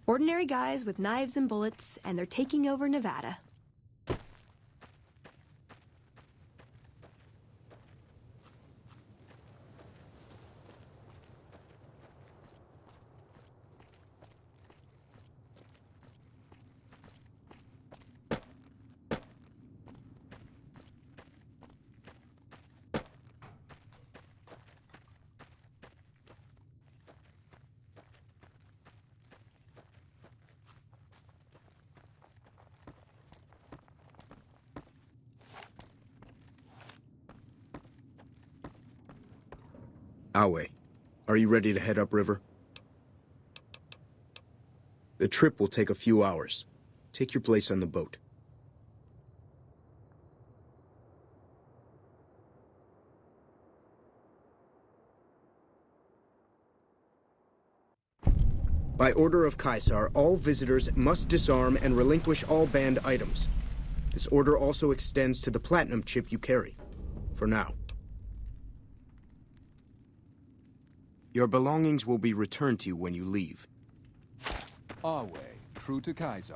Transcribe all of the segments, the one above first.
Ordinary guys with knives and bullets, and they're taking over Nevada. Awe, are you ready to head upriver? The trip will take a few hours. Take your place on the boat. By order of Caesar, all visitors must disarm and relinquish all banned items. This order also extends to the platinum chip you carry. For now. Your belongings will be returned to you when you leave. Our way, true to Caesar.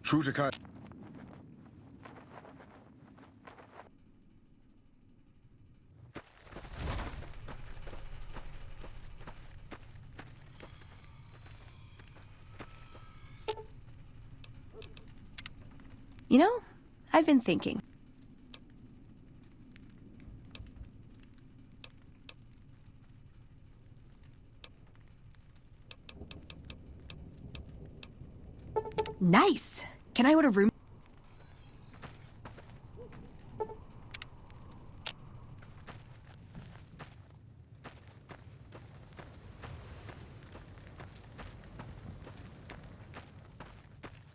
True to Caesar. You know, I've been thinking. Nice! Can I order room?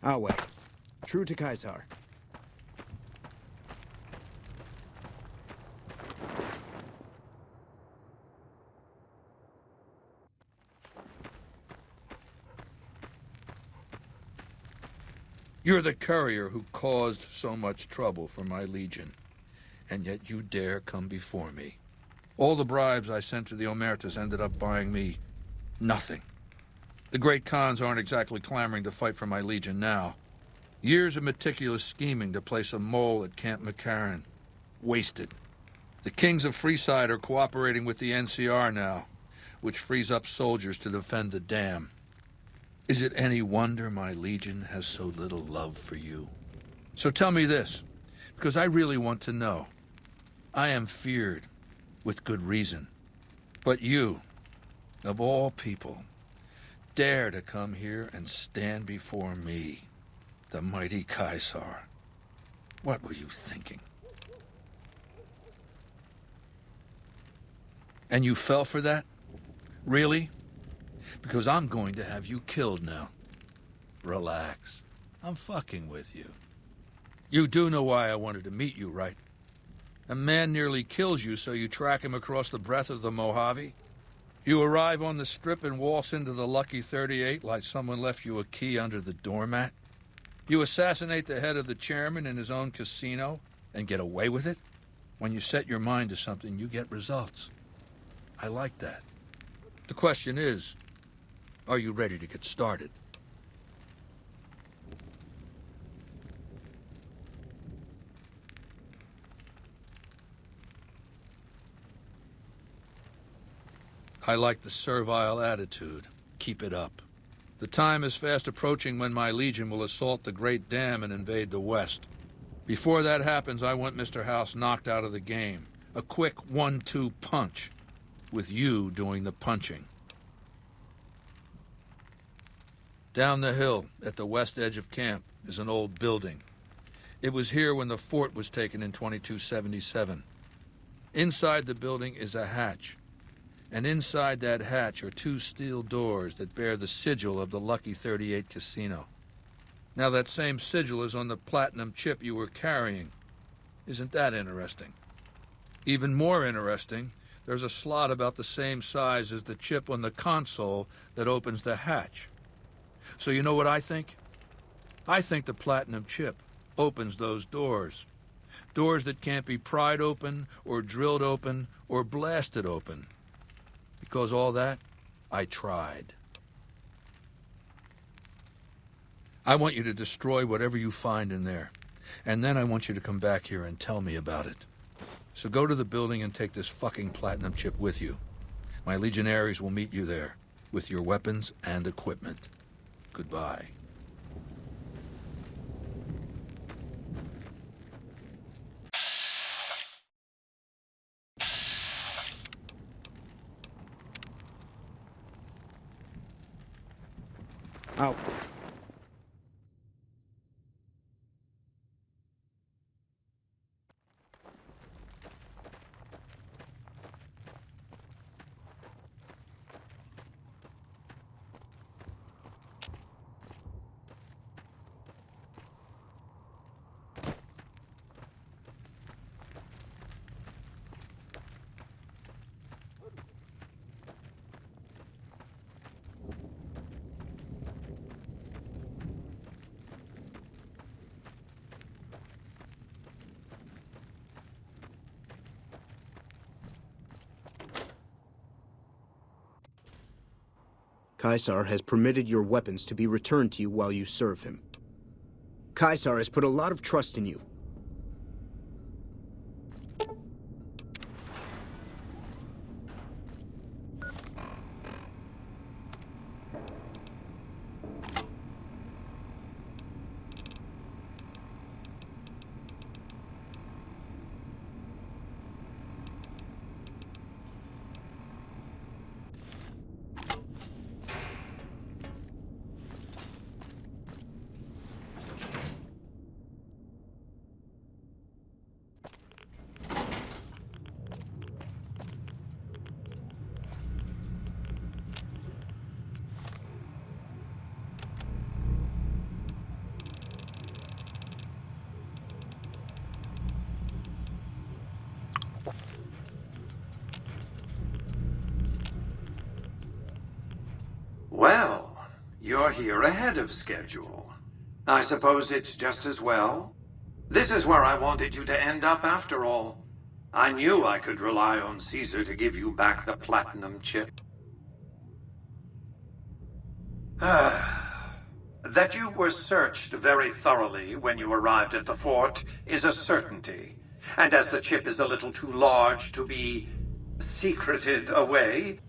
Awe, true to Caesar. You're the courier who caused so much trouble for my legion, and yet you dare come before me. All the bribes I sent to the Omertas ended up buying me nothing. The great Khans aren't exactly clamoring to fight for my legion now. Years of meticulous scheming to place a mole at Camp McCarran. Wasted. The kings of Freeside are cooperating with the NCR now, which frees up soldiers to defend the dam. Is it any wonder my legion has so little love for you? So tell me this, because I really want to know. I am feared, with good reason. But you, of all people, dare to come here and stand before me, the mighty Caesar. What were you thinking? And you fell for that? Really? Because I'm going to have you killed now. Relax. I'm fucking with you. You do know why I wanted to meet you, right? A man nearly kills you, so you track him across the breadth of the Mojave? You arrive on the strip and waltz into the Lucky 38 like someone left you a key under the doormat? You assassinate the head of the chairman in his own casino and get away with it? When you set your mind to something, you get results. I like that. The question is, are you ready to get started? I like the servile attitude. Keep it up. The time is fast approaching when my legion will assault the Great Dam and invade the West. Before that happens, I want Mr. House knocked out of the game. A quick 1-2 punch, with you doing the punching. Down the hill, at the west edge of camp, is an old building. It was here when the fort was taken in 2277. Inside the building is a hatch. And inside that hatch are 2 steel doors that bear the sigil of the Lucky 38 casino. Now that same sigil is on the platinum chip you were carrying. Isn't that interesting? Even more interesting, there's a slot about the same size as the chip on the console that opens the hatch. So you know what I think? I think the platinum chip opens those doors. Doors that can't be pried open, or drilled open, or blasted open. Because all that, I tried. I want you to destroy whatever you find in there. And then I want you to come back here and tell me about it. So go to the building and take this fucking platinum chip with you. My legionaries will meet you there, with your weapons and equipment. Goodbye. Out. Caesar has permitted your weapons to be returned to you while you serve him. Caesar has put a lot of trust in you. Well, you're here ahead of schedule. I suppose it's just as well. This is where I wanted you to end up after all. I knew I could rely on Caesar to give you back the platinum chip. That you were searched very thoroughly when you arrived at the fort is a certainty. And as the chip is a little too large to be secreted away,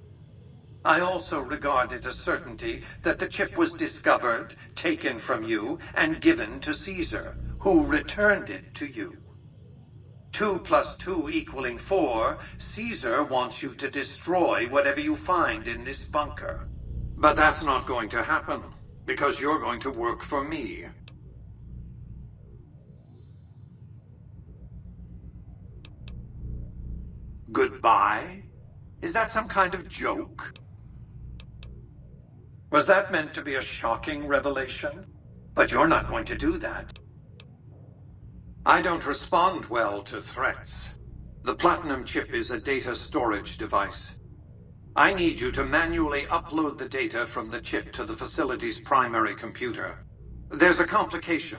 I also regard it a certainty that the chip was discovered, taken from you, and given to Caesar, who returned it to you. 2 + 2 = 4, Caesar wants you to destroy whatever you find in this bunker. But that's not going to happen, because you're going to work for me. Goodbye? Is that some kind of joke? Was that meant to be a shocking revelation? But you're not going to do that. I don't respond well to threats. The platinum chip is a data storage device. I need you to manually upload the data from the chip to the facility's primary computer. There's a complication.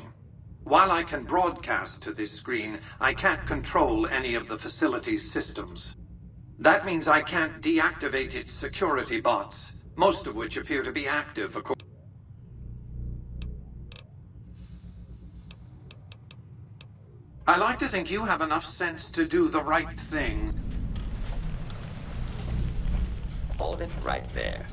While I can broadcast to this screen, I can't control any of the facility's systems. That means I can't deactivate its security bots, most of which appear to be active. I like to think you have enough sense to do the right thing. Hold it right there.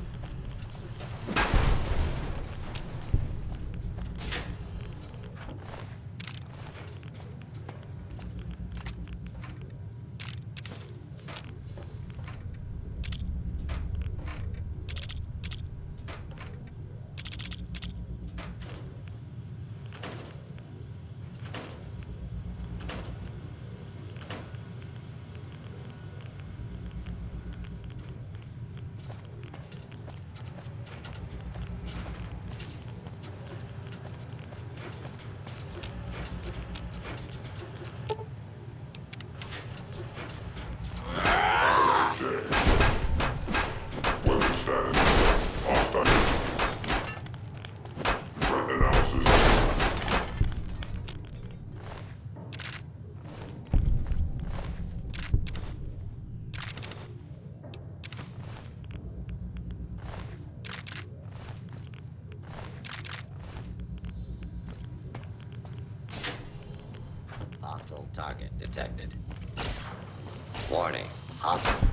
target detected. Warning, hostile.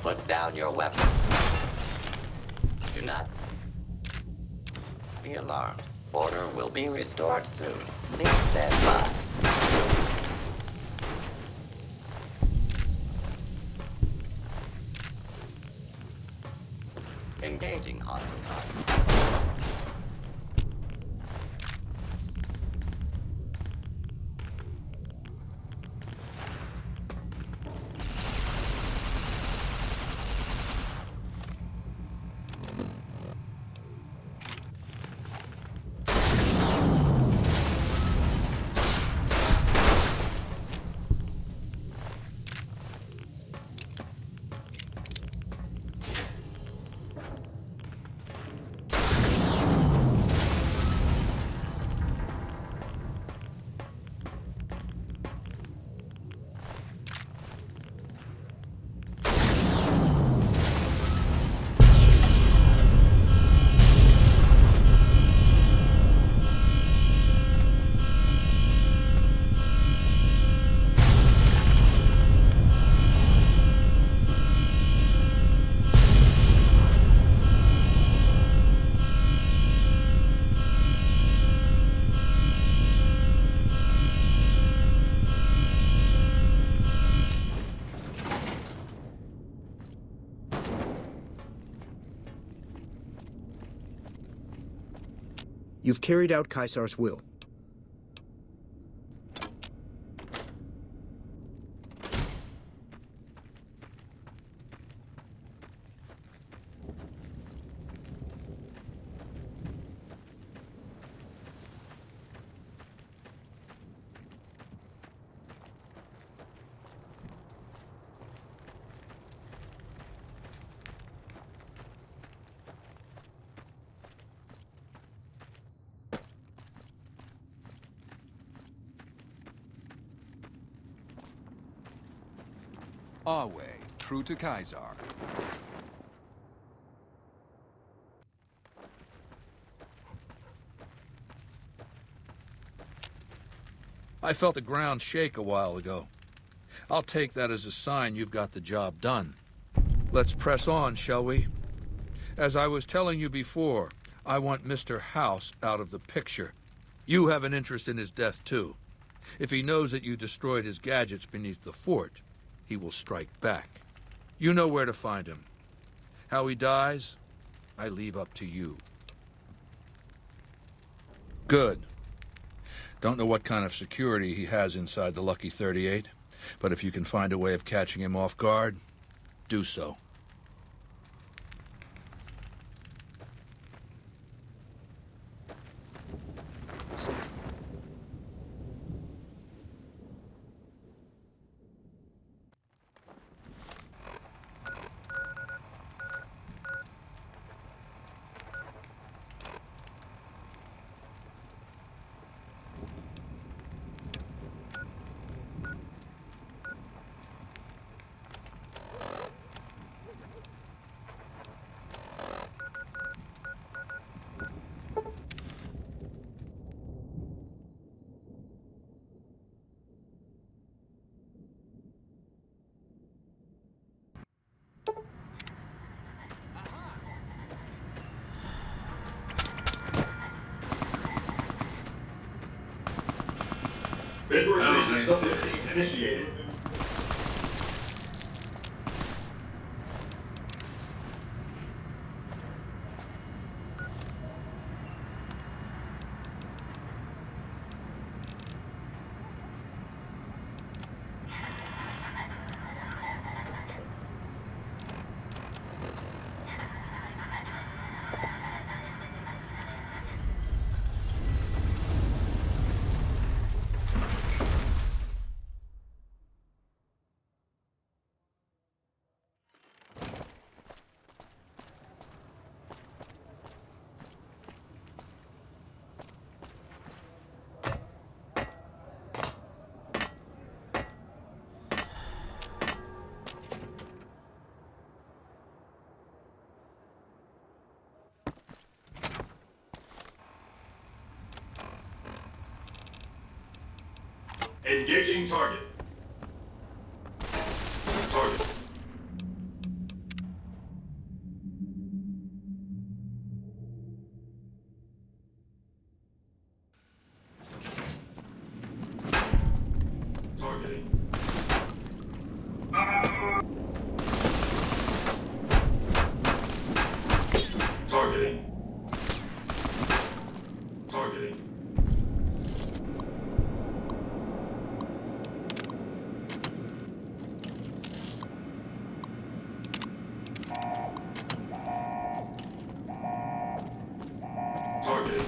Put down your weapon. Do not be alarmed. Order will be restored soon. Please stand by. Engaging hostile target. You've carried out Caesar's will. Our way, true to Caesar. I felt the ground shake a while ago. I'll take that as a sign you've got the job done. Let's press on, shall we? As I was telling you before, I want Mr. House out of the picture. You have an interest in his death, too. If he knows that you destroyed his gadgets beneath the fort, he will strike back. You know where to find him. How he dies, I leave up to you. Good. Don't know what kind of security he has inside the Lucky 38, but if you can find a way of catching him off guard, do so. Inversion subroutine initiated. Engaging target. Target. Targeting. Targeting. Targeting. Targeting.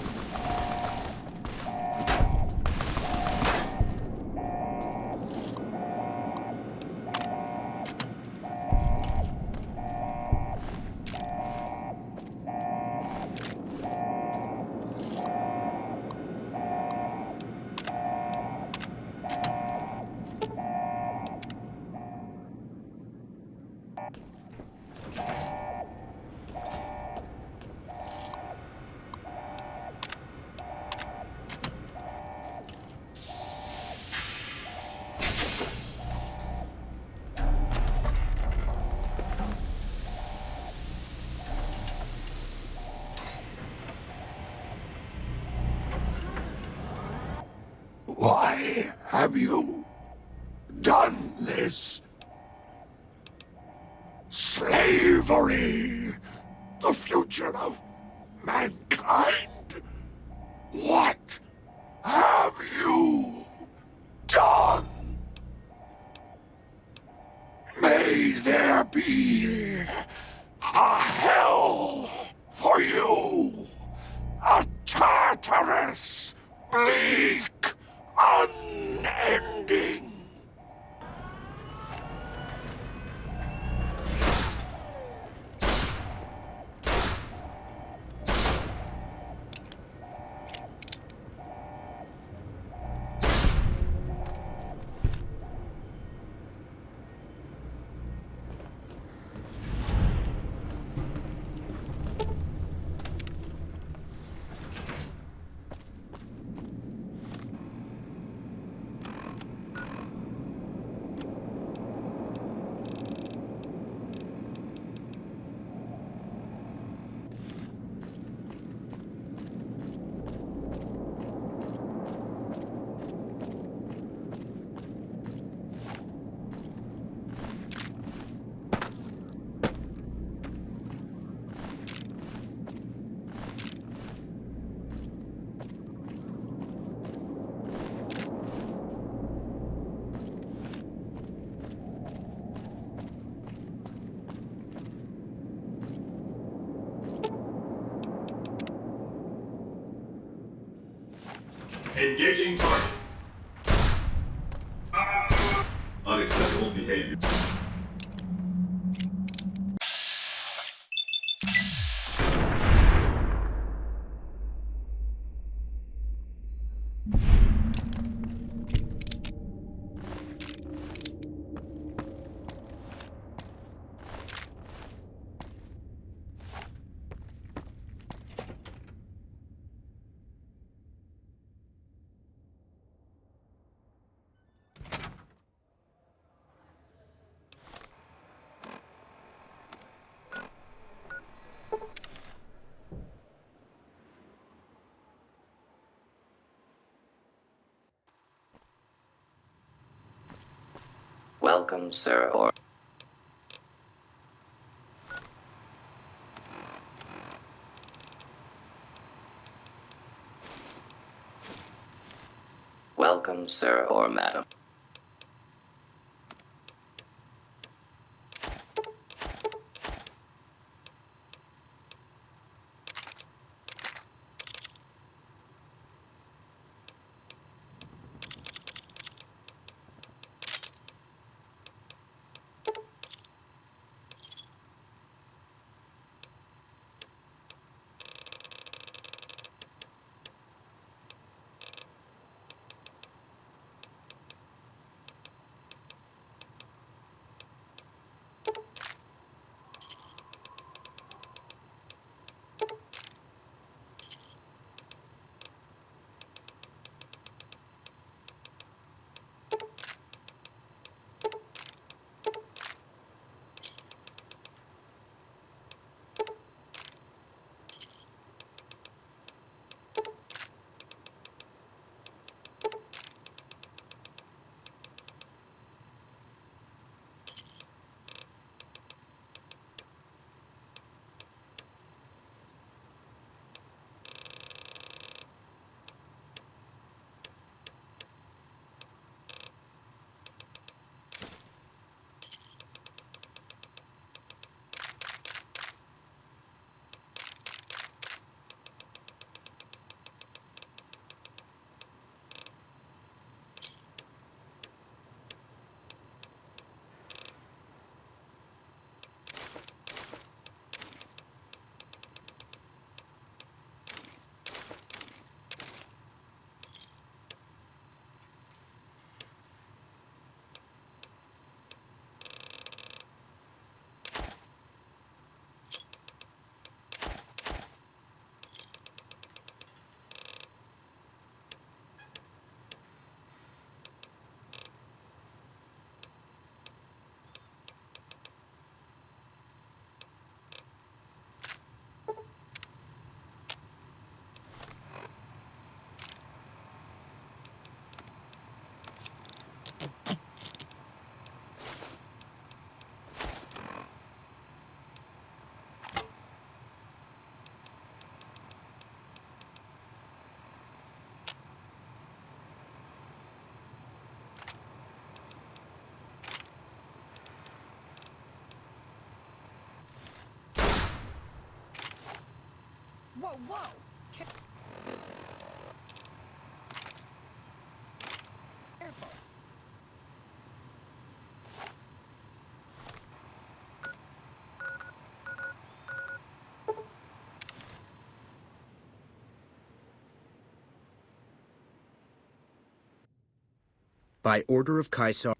Why have you done this? Slavery, the future of mankind. What have you done? May there be a hell for you, a Tartarus bleak, unending. Engaging target. Unacceptable behavior. Welcome, sir, or... Welcome, sir or madam. Whoa, whoa! Careful. By order of Caesar.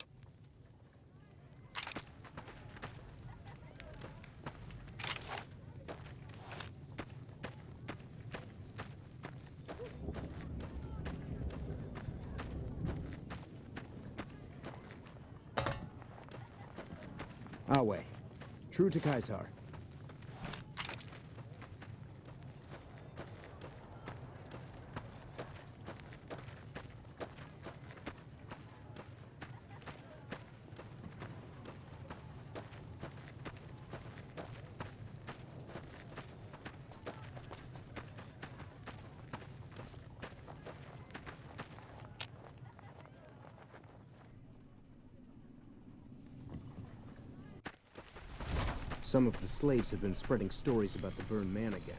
Awe. True to Caesar. Some of the slaves have been spreading stories about the burned man again.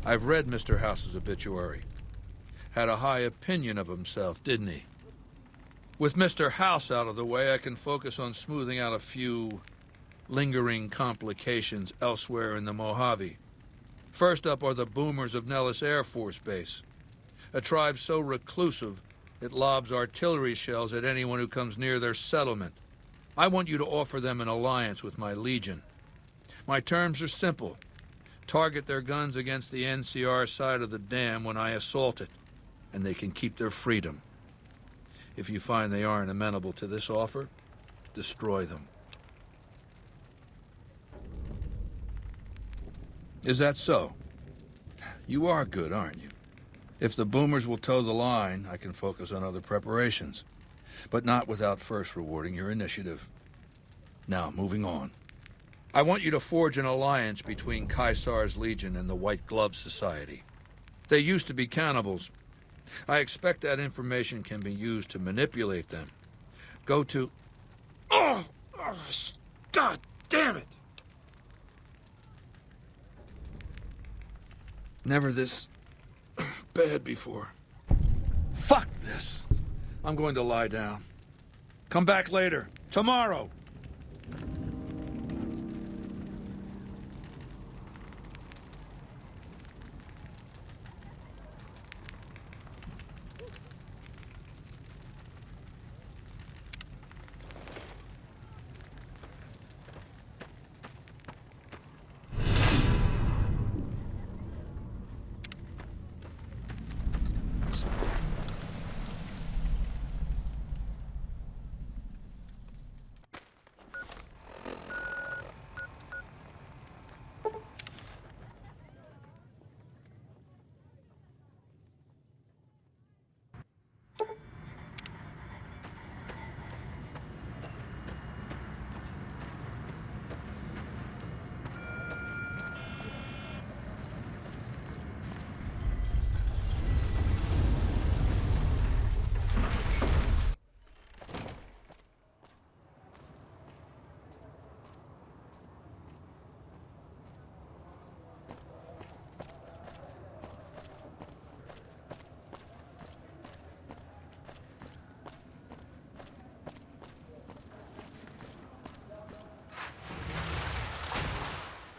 I've read Mr. House's obituary. Had a high opinion of himself, didn't he? With Mr. House out of the way, I can focus on smoothing out a few lingering complications elsewhere in the Mojave. First up are the boomers of Nellis Air Force Base, a tribe so reclusive it lobs artillery shells at anyone who comes near their settlement. I want you to offer them an alliance with my Legion. My terms are simple. Target their guns against the NCR side of the dam when I assault it, and they can keep their freedom. If you find they aren't amenable to this offer, destroy them. Is that so? You are good, aren't you? If the boomers will toe the line, I can focus on other preparations, but not without first rewarding your initiative. Now, moving on. I want you to forge an alliance between Caesar's Legion and the White Glove Society. They used to be cannibals. I expect that information can be used to manipulate them. Go to... Oh! God damn it! Never this bad before. Fuck this. I'm going to lie down. Come back later. Tomorrow.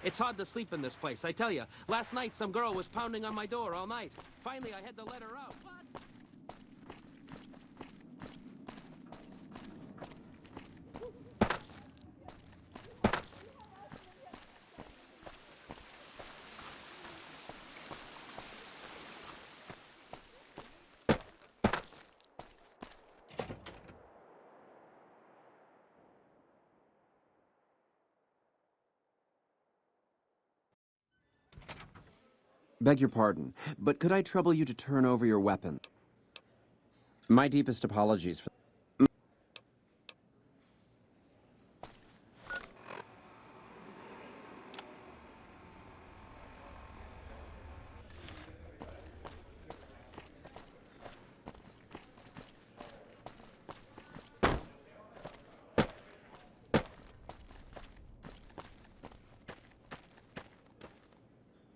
It's hard to sleep in this place, I tell you. Last night, some girl was pounding on my door all night. Finally, I had to let her out. What? Beg your pardon, but could I trouble you to turn over your weapon? My deepest apologies for...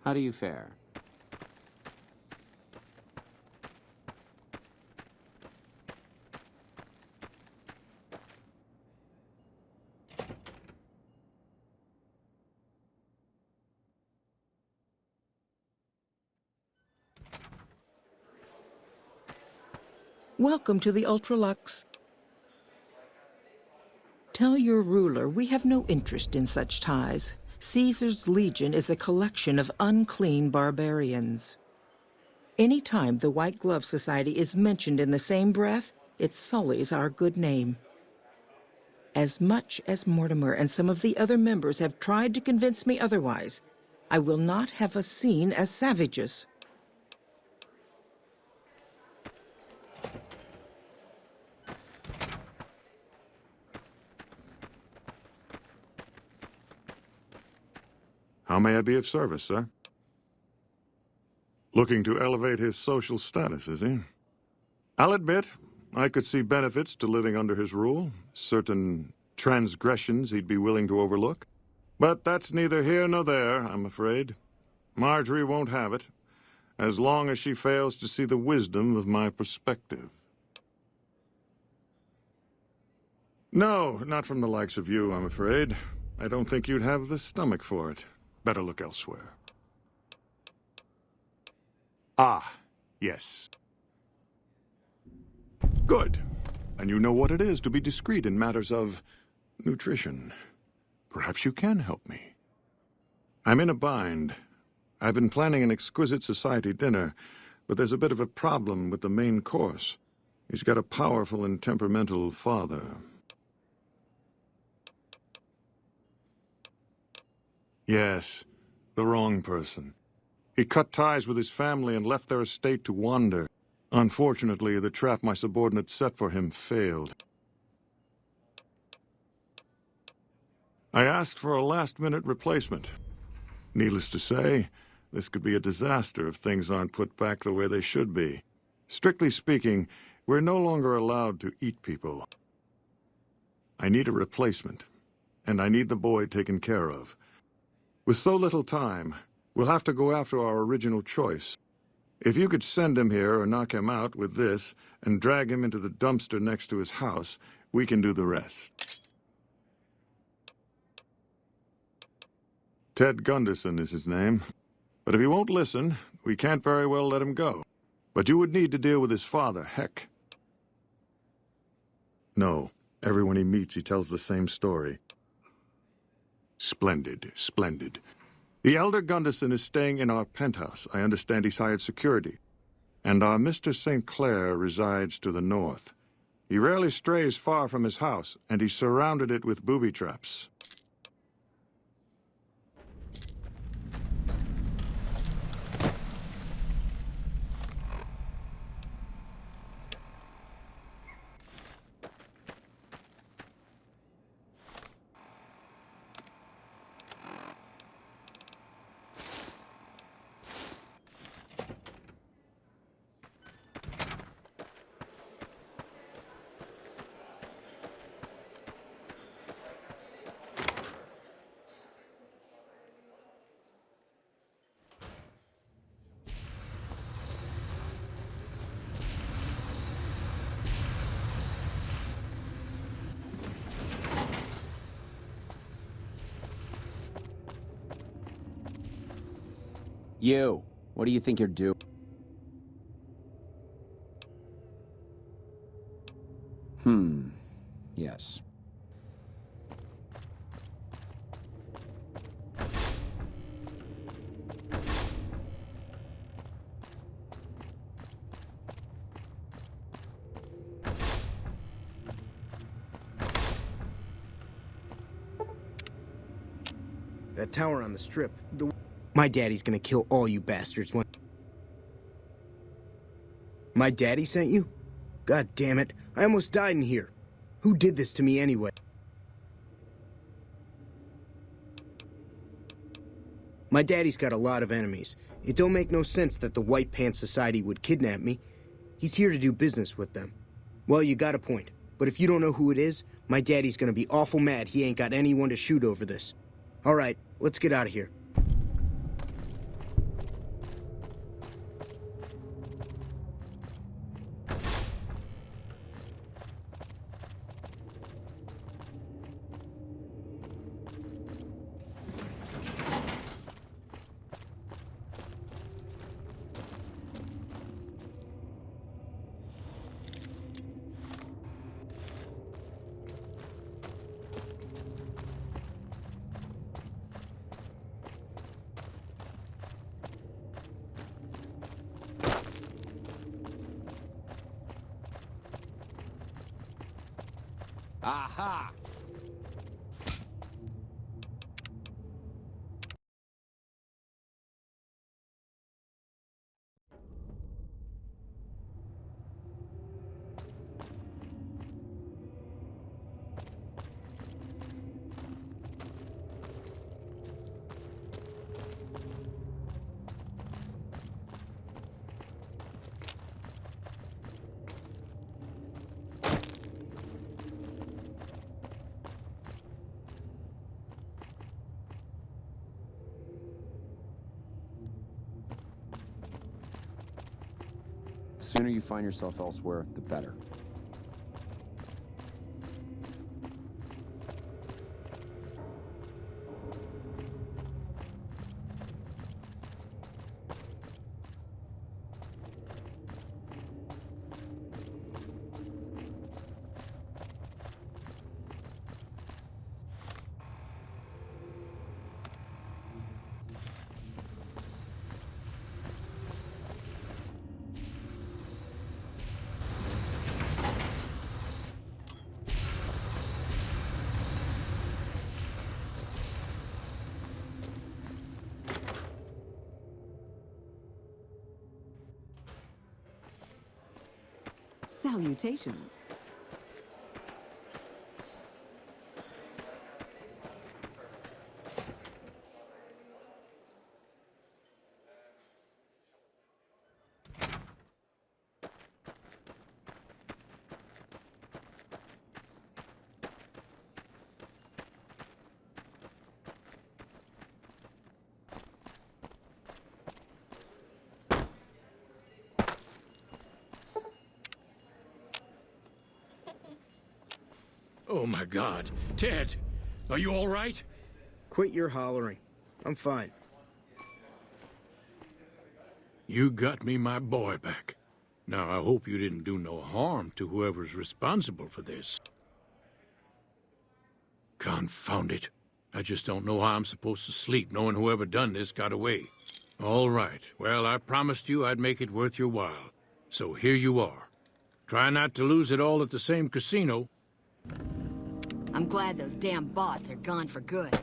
How do you fare? Welcome to the Ultralux. Tell your ruler we have no interest in such ties. Caesar's Legion is a collection of unclean barbarians. Any time the White Glove Society is mentioned in the same breath, it sullies our good name. As much as Mortimer and some of the other members have tried to convince me otherwise, I will not have us seen as savages. How may I be of service, sir? Looking to elevate his social status, is he? I'll admit, I could see benefits to living under his rule, certain transgressions he'd be willing to overlook. But that's neither here nor there, I'm afraid. Marjorie won't have it, as long as she fails to see the wisdom of my perspective. No, not from the likes of you, I'm afraid. I don't think you'd have the stomach for it. Better look elsewhere. Ah, yes. Good. And you know what it is to be discreet in matters of nutrition. Perhaps you can help me. I'm in a bind. I've been planning an exquisite society dinner, but there's a bit of a problem with the main course. He's got a powerful and temperamental father. Yes, the wrong person. He cut ties with his family and left their estate to wander. Unfortunately, the trap my subordinate set for him failed. I asked for a last-minute replacement. Needless to say, this could be a disaster if things aren't put back the way they should be. Strictly speaking, we're no longer allowed to eat people. I need a replacement, and I need the boy taken care of. With so little time, we'll have to go after our original choice. If you could send him here or knock him out with this and drag him into the dumpster next to his house, we can do the rest. Ted Gunderson is his name. But if he won't listen, we can't very well let him go. But you would need to deal with his father, Heck. No, everyone he meets, he tells the same story. Splendid, splendid. The elder Gunderson is staying in our penthouse. I understand he's hired security. And our Mr. St. Clair resides to the north. He rarely strays far from his house, and he's surrounded it with booby traps. You, what do you think you're doing? Yes. That tower on the strip, my daddy's gonna kill all you bastards when... My daddy sent you? God damn it, I almost died in here. Who did this to me anyway? My daddy's got a lot of enemies. It don't make no sense that the White Pants Society would kidnap me. He's here to do business with them. Well, you got a point. But if you don't know who it is, my daddy's gonna be awful mad he ain't got anyone to shoot over this. Alright, let's get out of here. Aha! The sooner you find yourself elsewhere, the better. Salutations. Oh my God. Ted, are you all right? Quit your hollering. I'm fine. You got me my boy back. Now, I hope you didn't do no harm to whoever's responsible for this. Confound it. I just don't know how I'm supposed to sleep knowing whoever done this got away. All right. Well, I promised you I'd make it worth your while. So here you are. Try not to lose it all at the same casino. I'm glad those damn bots are gone for good.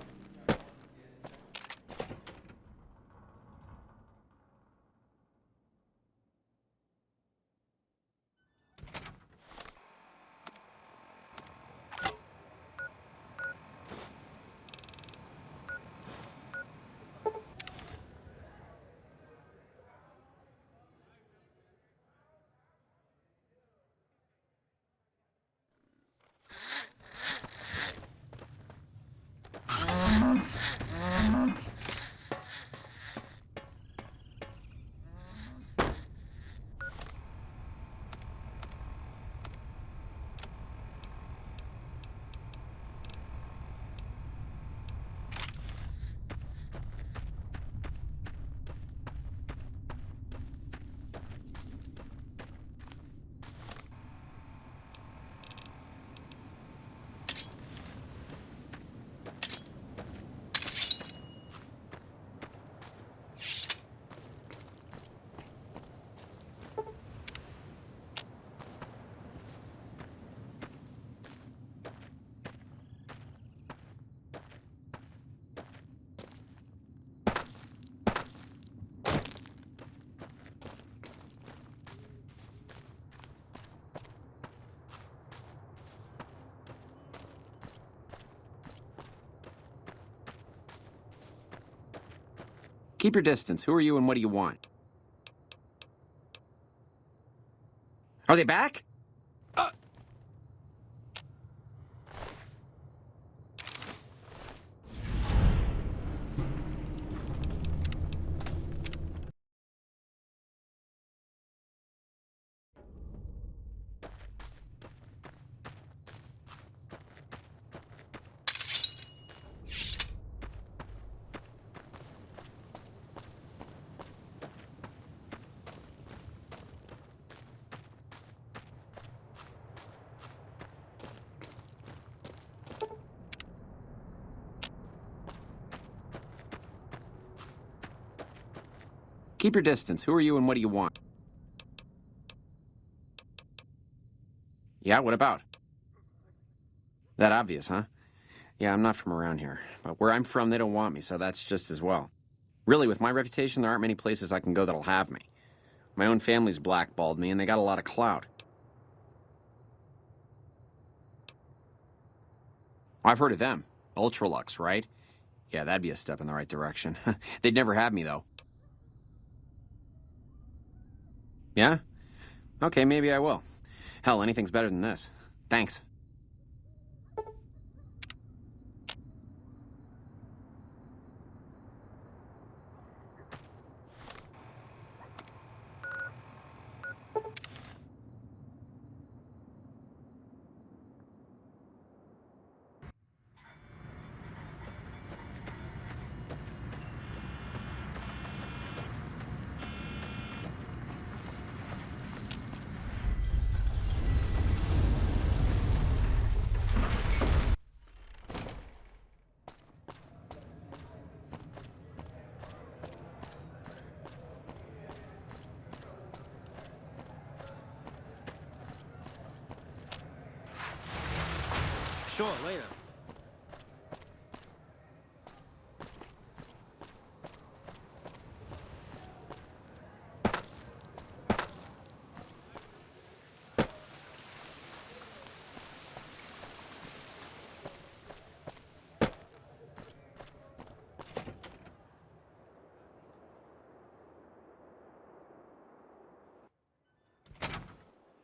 Keep your distance. Who are you and what do you want? Are they back? Keep your distance. Who are you and what do you want? Yeah, what about? That obvious, huh? Yeah, I'm not from around here. But where I'm from, they don't want me, so that's just as well. Really, with my reputation, there aren't many places I can go that'll have me. My own family's blackballed me, and they got a lot of clout. I've heard of them. Ultralux, right? Yeah, that'd be a step in the right direction. They'd never have me, though. Yeah? Okay, maybe I will. Hell, anything's better than this. Thanks. Sure, later.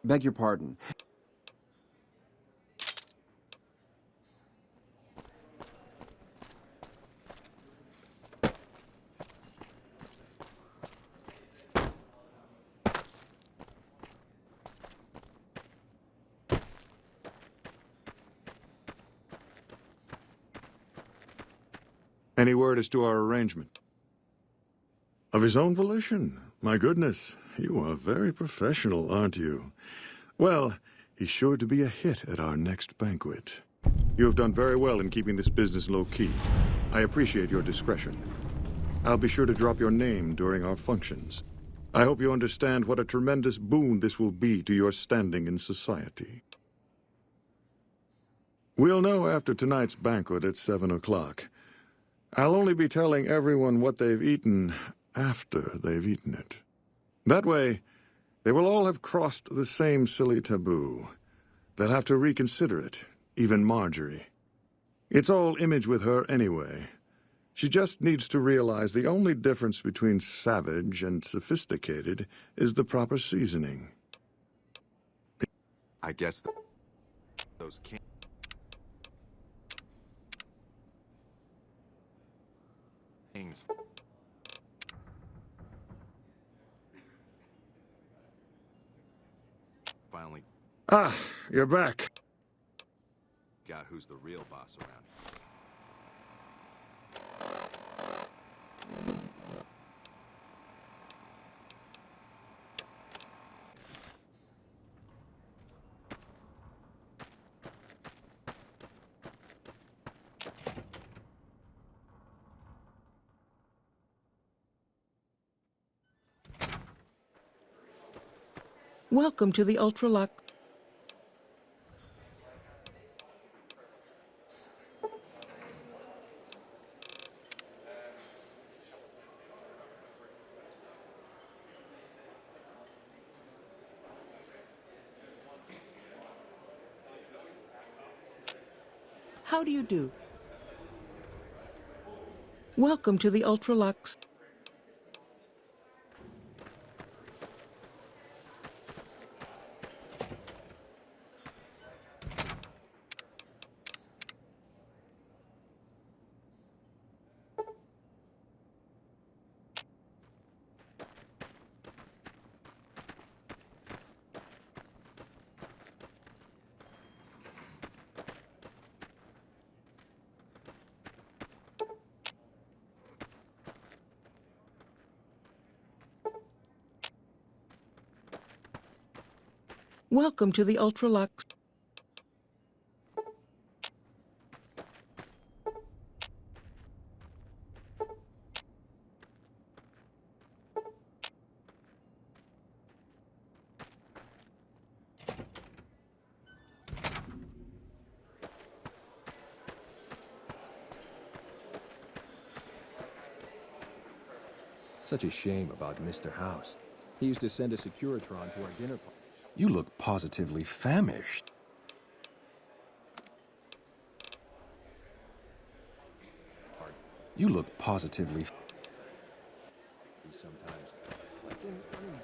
Beg your pardon. Any word as to our arrangement? Of his own volition? My goodness, you are very professional, aren't you? Well, he's sure to be a hit at our next banquet. You have done very well in keeping this business low-key. I appreciate your discretion. I'll be sure to drop your name during our functions. I hope you understand what a tremendous boon this will be to your standing in society. We'll know after tonight's banquet at 7 o'clock. I'll only be telling everyone what they've eaten after they've eaten it. That way, they will all have crossed the same silly taboo. They'll have to reconsider it, even Marjorie. It's all image with her anyway. She just needs to realize the only difference between savage and sophisticated is the proper seasoning. I guess those can't. Finally Ah, you're back. got who's the real boss around here. Welcome to the Ultralux. How do you do? Welcome to the Ultralux. Welcome to the Ultralux. Such a shame about Mr. House. He used to send a Securitron to our dinner party. You look positively famished. You look positively... Sometimes, like uninvited.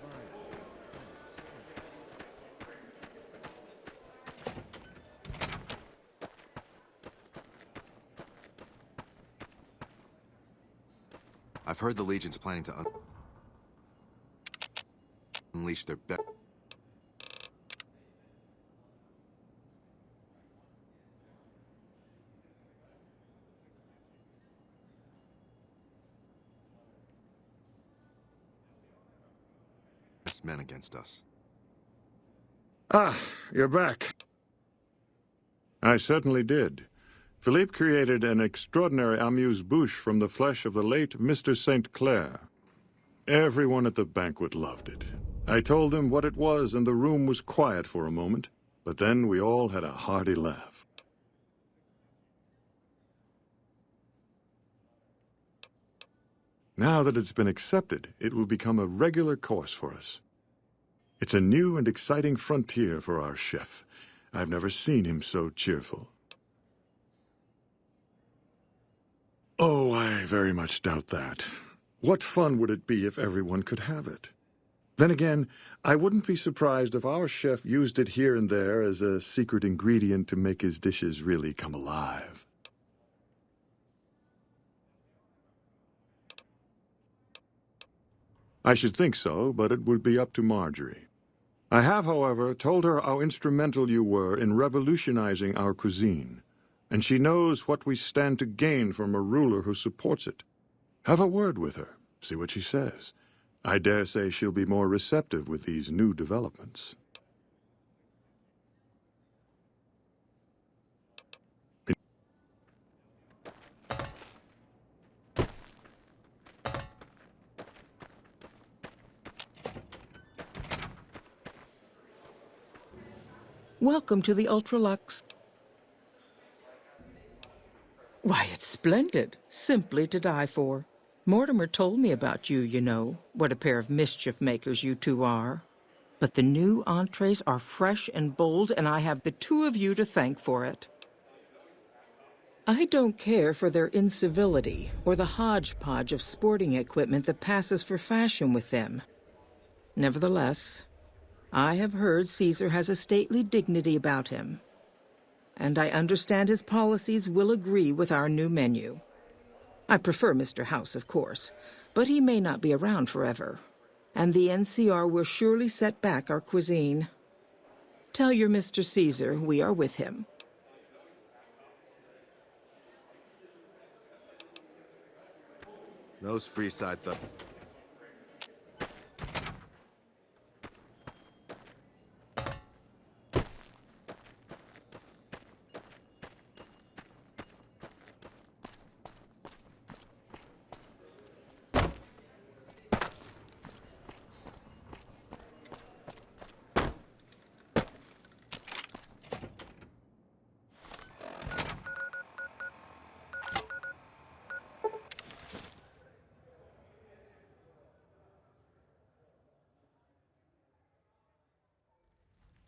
I've heard the Legion's planning to unleash their best. Men against us. Ah, you're back. I certainly did. Philippe created an extraordinary amuse-bouche from the flesh of the late Mr. St. Clair. Everyone at the banquet loved it. I told them what it was, and the room was quiet for a moment, but then we all had a hearty laugh. Now that it's been accepted, it will become a regular course for us. It's a new and exciting frontier for our chef. I've never seen him so cheerful. Oh, I very much doubt that. What fun would it be if everyone could have it? Then again, I wouldn't be surprised if our chef used it here and there as a secret ingredient to make his dishes really come alive. I should think so, but it would be up to Marjorie. I have, however, told her how instrumental you were in revolutionizing our cuisine, and she knows what we stand to gain from a ruler who supports it. Have a word with her, see what she says. I dare say she'll be more receptive with these new developments. Welcome to the Ultralux. Why, it's splendid. Simply to die for. Mortimer told me about you, you know. What a pair of mischief makers you two are. But the new entrees are fresh and bold, and I have the two of you to thank for it. I don't care for their incivility or the hodgepodge of sporting equipment that passes for fashion with them. Nevertheless, I have heard Caesar has a stately dignity about him, and I understand his policies will agree with our new menu. I prefer Mr. House, of course, but he may not be around forever, and the NCR will surely set back our cuisine. Tell your Mr. Caesar we are with him. Those Freeside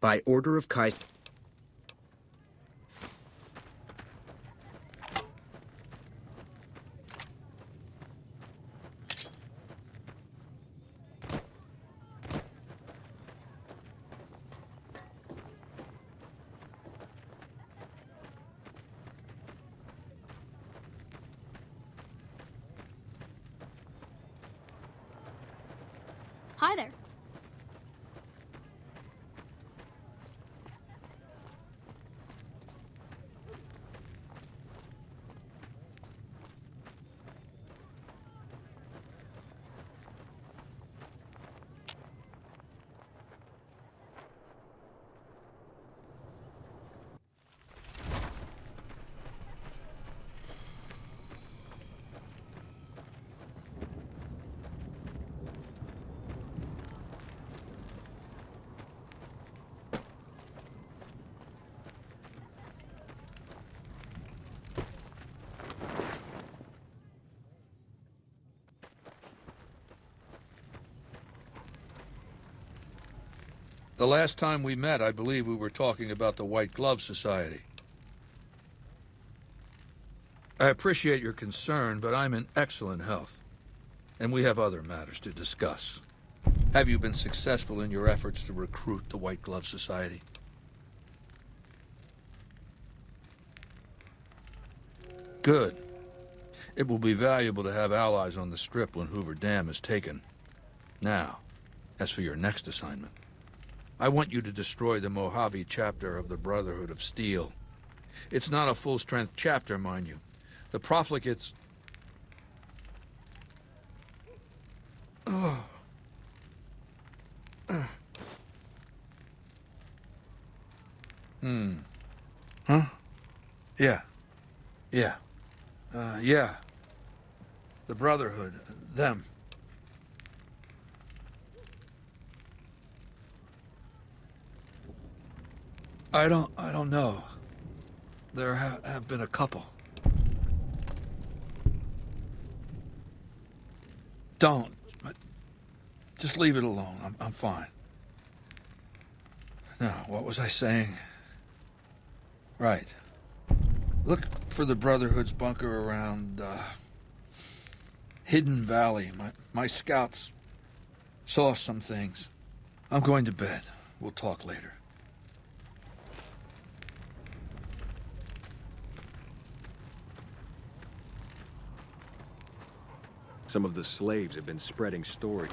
By order of Kaiser. Hi there. The last time we met, I believe we were talking about the White Glove Society. I appreciate your concern, but I'm in excellent health, and we have other matters to discuss. Have you been successful in your efforts to recruit the White Glove Society? Good. It will be valuable to have allies on the Strip when Hoover Dam is taken. Now, as for your next assignment, I want you to destroy the Mojave chapter of the Brotherhood of Steel. It's not a full-strength chapter, mind you. The profligates... Oh. Huh? Yeah. Yeah. Yeah. The Brotherhood. Them. I don't know. There have been a couple. Don't. But just leave it alone. I'm fine. Now, what was I saying? Right. Look for the Brotherhood's bunker around, Hidden Valley. My scouts saw some things. I'm going to bed. We'll talk later. Some of the slaves have been spreading stories.